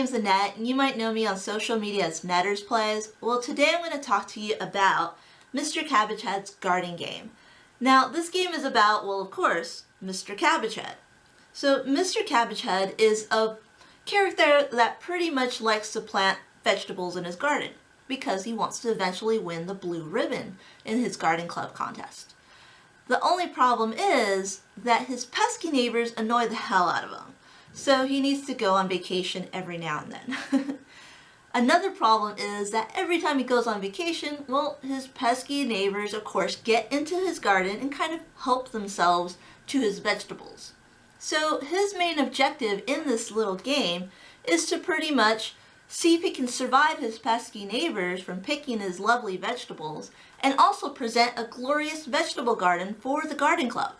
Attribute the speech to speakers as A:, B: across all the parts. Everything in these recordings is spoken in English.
A: name's Annette, and you might know me on social media as Nettersplays. Well, today I'm going to talk to you about Mr. Cabbagehead's garden game. Now, this game is about, well, of course, Mr. Cabbagehead. So, Mr. Cabbagehead is a character that pretty much likes to plant vegetables in his garden because he wants to eventually win the blue ribbon in his garden club contest. The only problem is that his pesky neighbors annoy the hell out of him. So he needs to go on vacation every now and then. Another problem is that every time he goes on vacation, well, his pesky neighbors, of course, get into his garden and kind of help themselves to his vegetables. So his main objective in this little game is to pretty much see if he can survive his pesky neighbors from picking his lovely vegetables and also present a glorious vegetable garden for the garden club.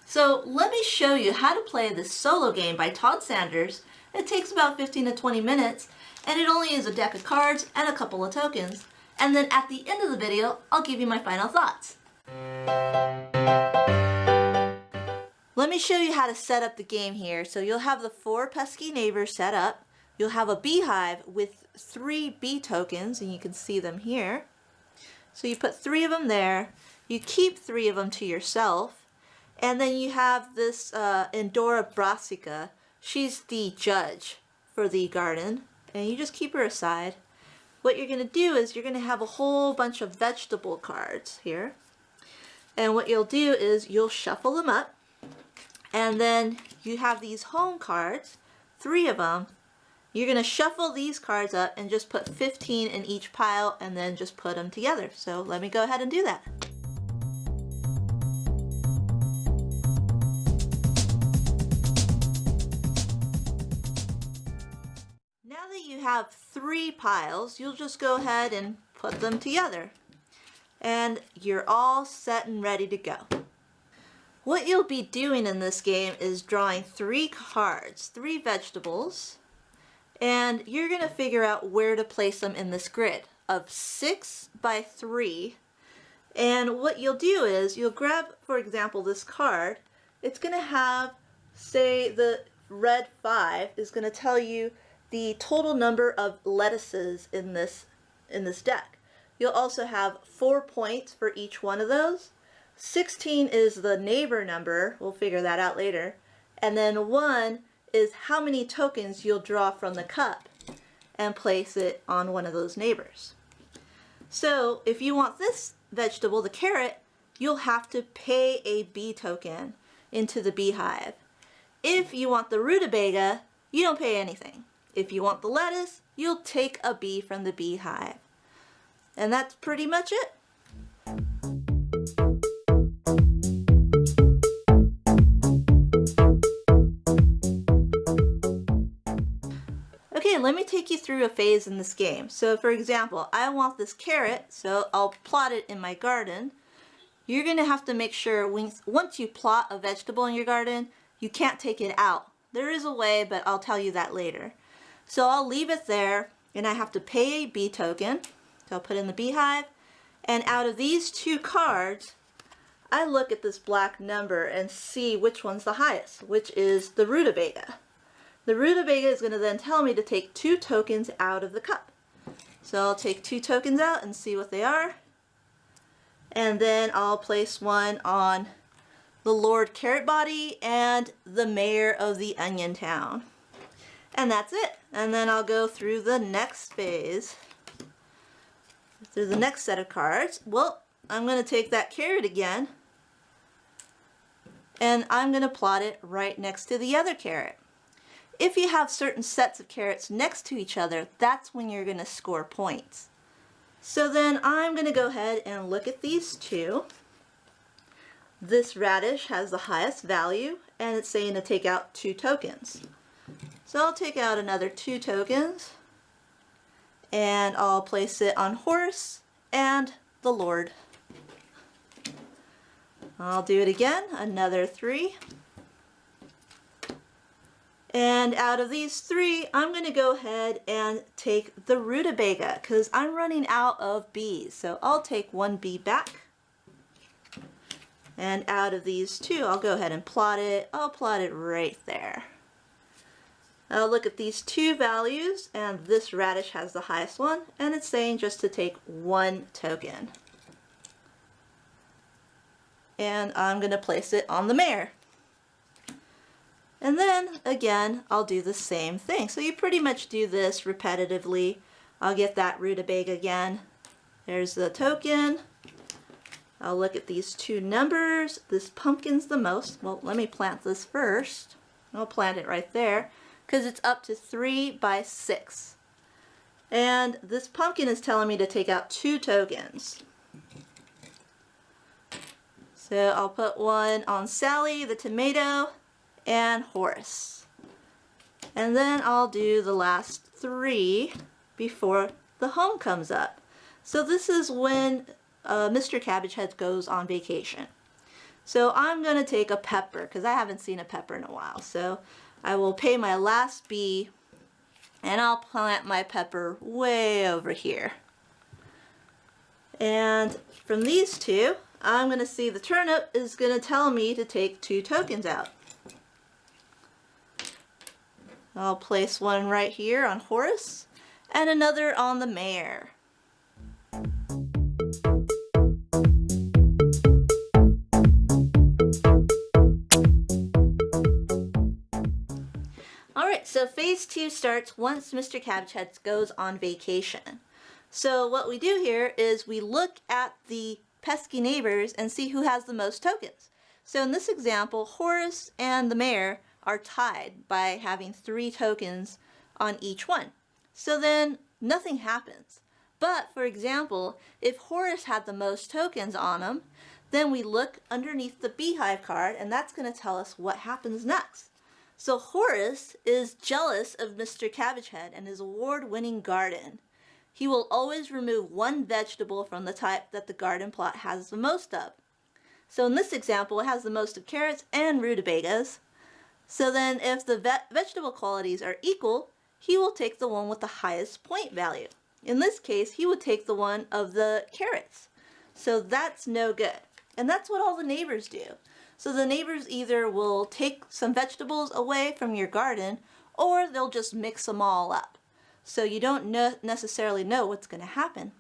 A: So let me show you how to play this solo game by Todd Sanders. It takes about 15 to 20 minutes and it only is a deck of cards and a couple of tokens. And then at the end of the video, I'll give you my final thoughts. Let me show you how to set up the game here. So you'll have the 4 pesky neighbors set up. You'll have a beehive with 3 bee tokens, and you can see them here. So you put 3 of them there. You keep 3 of them to yourself. And then you have this Endora Brassica. She's the judge for the garden, and you just keep her aside. What you're going to do is you're going to have a whole bunch of vegetable cards here. And what you'll do is you'll shuffle them up, and then you have these home cards, 3 of them. You're going to shuffle these cards up and just put 15 in each pile and then just put them together. So let me go ahead and do that. Now that you have 3 piles, you'll just go ahead and put them together. And you're all set and ready to go. What you'll be doing in this game is drawing 3 cards, 3 vegetables, and you're going to figure out where to place them in this grid of 6 by 3. And what you'll do is you'll grab, for example, this card. It's going to have, say, the red 5 is going to tell you the total number of lettuces in this deck. You'll also have 4 points for each one of those. 16 is the neighbor number, we'll figure that out later, and then 1 is how many tokens you'll draw from the cup and place it on one of those neighbors. So if you want this vegetable, the carrot, you'll have to pay a bee token into the beehive. If you want the rutabaga, you don't pay anything. If you want the lettuce, you'll take a bee from the beehive. And that's pretty much it. Okay, let me take you through a phase in this game. So for example, I want this carrot, so I'll plot it in my garden. You're going to have to make sure once you plot a vegetable in your garden, you can't take it out. There is a way, but I'll tell you that later. So I'll leave it there, and I have to pay a bee token. So I'll put in the beehive, and out of these 2 cards, I look at this black number and see which one's the highest, which is the rutabaga. The rutabaga is going to then tell me to take 2 tokens out of the cup. So I'll take 2 tokens out and see what they are. And then I'll place one on the Lord Carrot Body and the Mayor of the Onion Town. And that's it. And then I'll go through the next phase. Through the next set of cards. Well, I'm going to take that carrot again. And I'm going to plot it right next to the other carrot. If you have certain sets of carrots next to each other, that's when you're going to score points. So then I'm going to go ahead and look at these 2. This radish has the highest value, and it's saying to take out 2 tokens. So I'll take out another 2 tokens, and I'll place it on horse and the Lord. I'll do it again, another 3. And out of these 3, I'm going to go ahead and take the rutabaga because I'm running out of bees. So I'll take 1 bee back. And out of these 2, I'll go ahead and plot it. I'll plot it right there. I'll look at these two values, and this radish has the highest one, and it's saying just to take 1 token. And I'm going to place it on the mare. And then, again, I'll do the same thing. So you pretty much do this repetitively. I'll get that rutabaga again. There's the token. I'll look at these two numbers. This pumpkin's the most. Well, let me plant this first. I'll plant it right there because it's up to 3 by 6. And this pumpkin is telling me to take out 2 tokens. So I'll put one on Sally, the tomato, and Horace. And then I'll do the last 3 before the home comes up. So this is when Mr. Cabbagehead goes on vacation. So I'm going to take a pepper because I haven't seen a pepper in a while. So I will pay my last bee and I'll plant my pepper way over here. And from these two, I'm going to see the turnip is going to tell me to take 2 tokens out. I'll place one right here on Horace and another on the mare. Alright, so phase 2 starts once Mr. Cabbagehead goes on vacation. So what we do here is we look at the pesky neighbors and see who has the most tokens. So in this example, Horace and the mare are tied by having 3 tokens on each one. So then nothing happens. But for example, if Horace had the most tokens on him, then we look underneath the beehive card and that's going to tell us what happens next. So Horace is jealous of Mr. Cabbagehead and his award-winning garden. He will always remove 1 vegetable from the type that the garden plot has the most of. So in this example, it has the most of carrots and rutabagas. So then if the vegetable qualities are equal, he will take the one with the highest point value. In this case, he would take the one of the carrots. So that's no good. And that's what all the neighbors do. So the neighbors either will take some vegetables away from your garden, or they'll just mix them all up. So you don't necessarily know what's going to happen.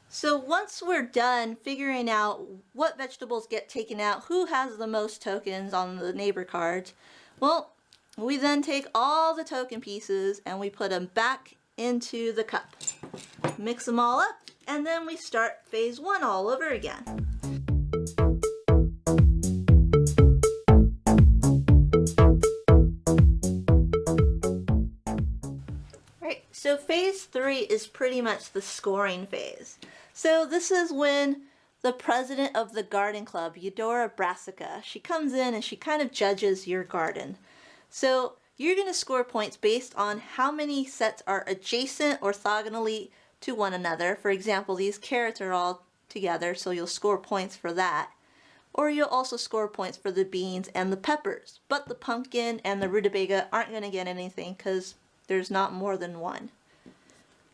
A: So once we're done figuring out what vegetables get taken out, who has the most tokens on the neighbor cards, well, we then take all the token pieces and we put them back into the cup. Mix them all up, and then we start phase 1 all over again. Right, so phase 3 is pretty much the scoring phase. So this is when the president of the garden club, Eudora Brassica, she comes in and she kind of judges your garden. So you're going to score points based on how many sets are adjacent orthogonally to one another. For example, these carrots are all together, so you'll score points for that. Or you'll also score points for the beans and the peppers. But the pumpkin and the rutabaga aren't going to get anything because there's not more than one.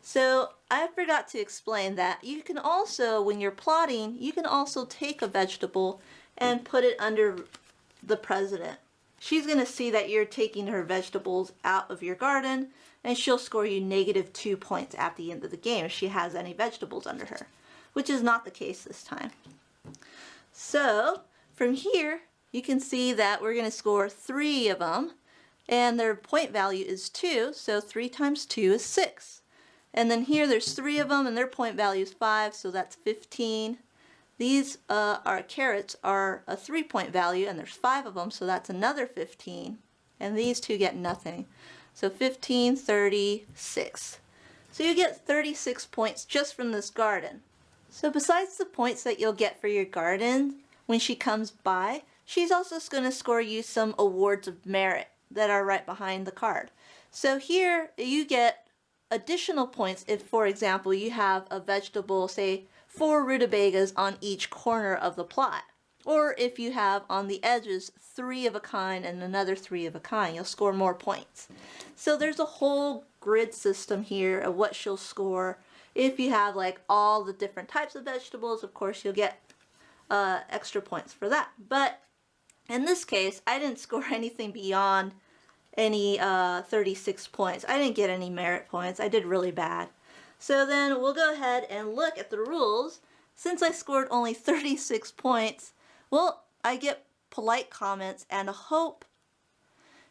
A: So I forgot to explain that you can also, when you're plotting, you can also take a vegetable and put it under the president. She's going to see that you're taking her vegetables out of your garden, and she'll score you -2 points at the end of the game if she has any vegetables under her, which is not the case this time. So from here, you can see that we're going to score 3 of them, and their point value is 2, so 3 times 2 is 6. And then here there's 3 of them and their point value is 5, so that's 15. These our carrots are a 3-point value and there's 5 of them, so that's another 15. And these two get nothing. So 15, 36. So you get 36 points just from this garden. So besides the points that you'll get for your garden when she comes by, she's also going to score you some awards of merit that are right behind the card. So here you get additional points if, for example, you have a vegetable, say 4 rutabagas on each corner of the plot. Or if you have on the edges 3 of a kind and another 3 of a kind, you'll score more points. So there's a whole grid system here of what she'll score. If you have like all the different types of vegetables, of course you'll get extra points for that. But in this case, I didn't score anything beyond any 36 points. I didn't get any merit points. I did really bad. So then we'll go ahead and look at the rules. Since I scored only 36 points, well, I get polite comments and a hope.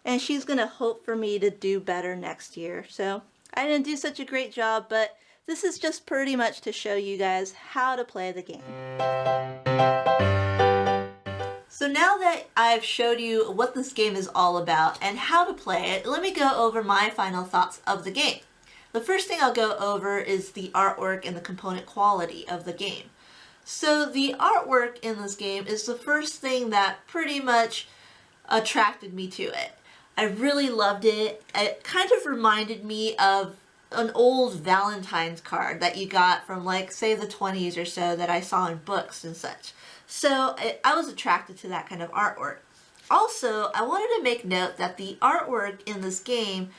A: And she's going to hope for me to do better next year. So I didn't do such a great job, but this is just pretty much to show you guys how to play the game. So now that I've showed you what this game is all about and how to play it, let me go over my final thoughts of the game. The first thing I'll go over is the artwork and the component quality of the game. So the artwork in this game is the first thing that pretty much attracted me to it. I really loved it. It kind of reminded me of an old Valentine's card that you got from, like, say the 20s or so that I saw in books and such. So I was attracted to that kind of artwork. Also, I wanted to make note that the artwork in this game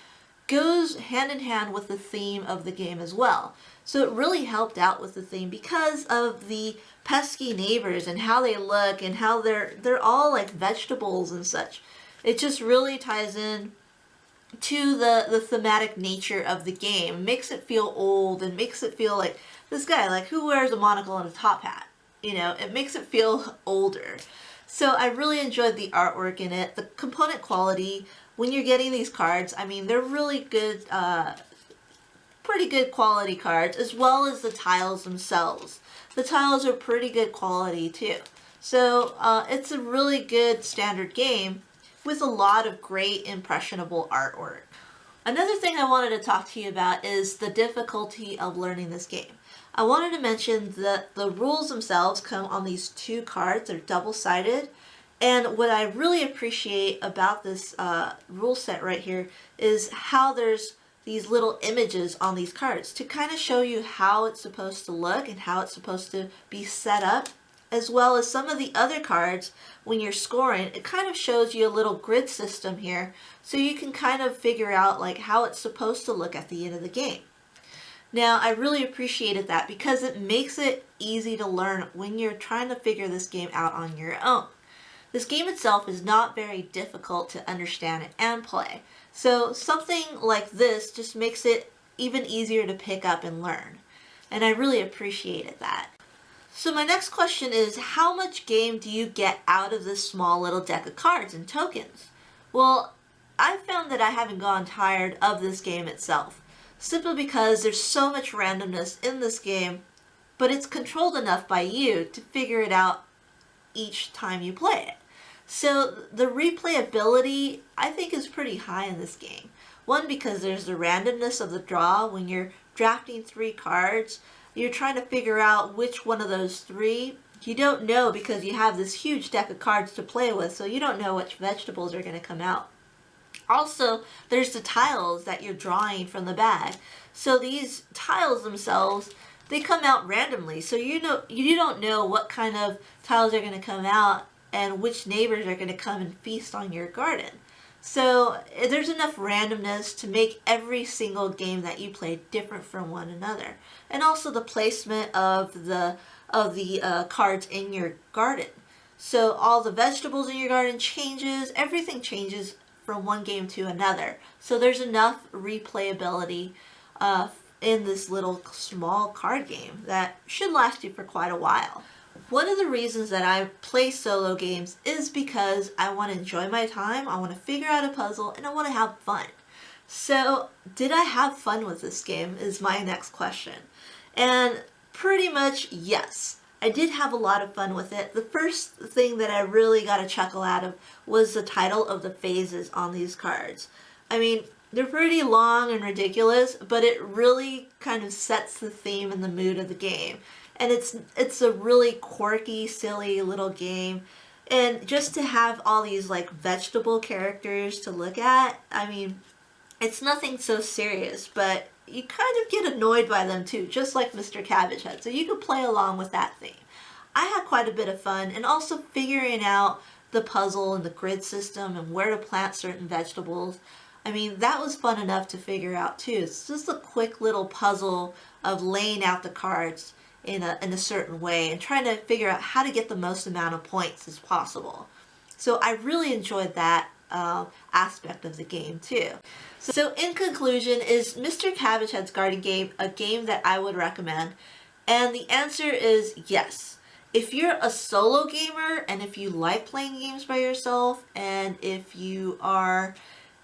A: goes hand in hand with the theme of the game as well. So it really helped out with the theme because of the pesky neighbors and how they look and how they're all like vegetables and such. It just really ties in to the thematic nature of the game. It makes it feel old and makes it feel like this guy, like, who wears a monocle and a top hat? You know, it makes it feel older. So I really enjoyed the artwork in it. The component quality, when you're getting these cards, I mean, they're really good, pretty good quality cards, as well as the tiles themselves. The tiles are pretty good quality too. So it's a really good standard game with a lot of great impressionable artwork. Another thing I wanted to talk to you about is the difficulty of learning this game. I wanted to mention that the rules themselves come on these two cards. They're double-sided. And what I really appreciate about this rule set right here is how there's these little images on these cards to kind of show you how it's supposed to look and how it's supposed to be set up, as well as some of the other cards. When you're scoring, it kind of shows you a little grid system here so you can kind of figure out like how it's supposed to look at the end of the game. Now, I really appreciated that because it makes it easy to learn when you're trying to figure this game out on your own. This game itself is not very difficult to understand and play, so something like this just makes it even easier to pick up and learn, and I really appreciated that. So my next question is, how much game do you get out of this small little deck of cards and tokens? Well, I found that I haven't gone tired of this game itself, simply because there's so much randomness in this game, but it's controlled enough by you to figure it out each time you play it. So the replayability, I think, is pretty high in this game. One, because there's the randomness of the draw. When you're drafting 3 cards, you're trying to figure out which one of those 3. You don't know because you have this huge deck of cards to play with, so you don't know which vegetables are going to come out. Also, there's the tiles that you're drawing from the bag. So these tiles themselves, they come out randomly. So you don't know what kind of tiles are going to come out and which neighbors are going to come and feast on your garden. So there's enough randomness to make every single game that you play different from one another. And also the placement of the cards in your garden. So all the vegetables in your garden changes, everything changes from one game to another. So there's enough replayability in this little small card game that should last you for quite a while. One of the reasons that I play solo games is because I want to enjoy my time, I want to figure out a puzzle, and I want to have fun. So did I have fun with this game is my next question. And pretty much yes. I did have a lot of fun with it. The first thing that I really got a chuckle out of was the title of the phases on these cards. I mean, they're pretty long and ridiculous, but it really kind of sets the theme and the mood of the game. And it's a really quirky, silly little game. And just to have all these like vegetable characters to look at, I mean, it's nothing so serious, but you kind of get annoyed by them too, just like Mr. Cabbagehead. So you can play along with that theme. I had quite a bit of fun, and also figuring out the puzzle and the grid system and where to plant certain vegetables. I mean, that was fun enough to figure out too. It's just a quick little puzzle of laying out the cards in a certain way and trying to figure out how to get the most amount of points as possible. So I really enjoyed that. aspect of the game too. So in conclusion, is Mr. Cabbagehead's Garden Game a game that I would recommend? And the answer is yes. If you're a solo gamer and if you like playing games by yourself and if you are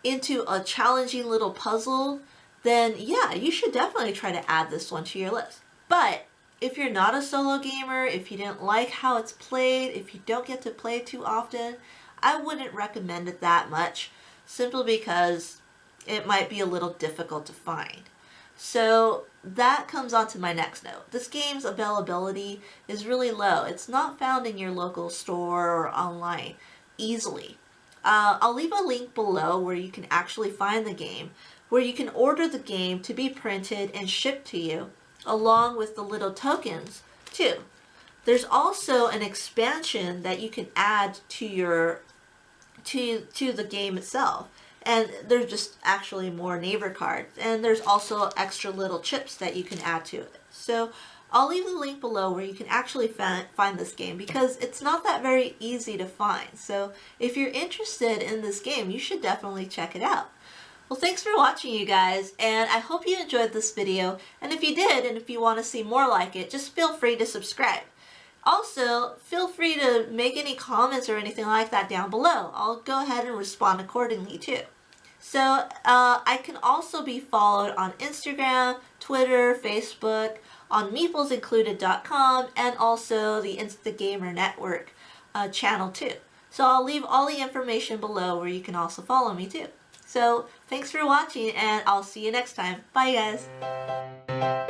A: into a challenging little puzzle, then yeah, you should definitely try to add this one to your list. But if you're not a solo gamer, if you didn't like how it's played, if you don't get to play it too often, I wouldn't recommend it that much, simply because it might be a little difficult to find. So that comes on to my next note. This game's availability is really low. It's not found in your local store or online easily. I'll leave a link below where you can actually find the game, where you can order the game to be printed and shipped to you, along with the little tokens too. There's also an expansion that you can add to your to the game itself, and there's just actually more neighbor cards, and there's also extra little chips that you can add to it. So I'll leave the link below where you can actually find this game, because it's not that very easy to find. So if you're interested in this game, you should definitely check it out. Well, thanks for watching, you guys, and I hope you enjoyed this video, and if you did, and if you want to see more like it, just feel free to subscribe. Also, feel free to make any comments or anything like that down below. I'll go ahead and respond accordingly too. So I can also be followed on Instagram, Twitter, Facebook, on meeplezincluded.com, and also the Insta Gamers Network channel too. So I'll leave all the information below where you can also follow me too. So thanks for watching, and I'll see you next time. Bye guys!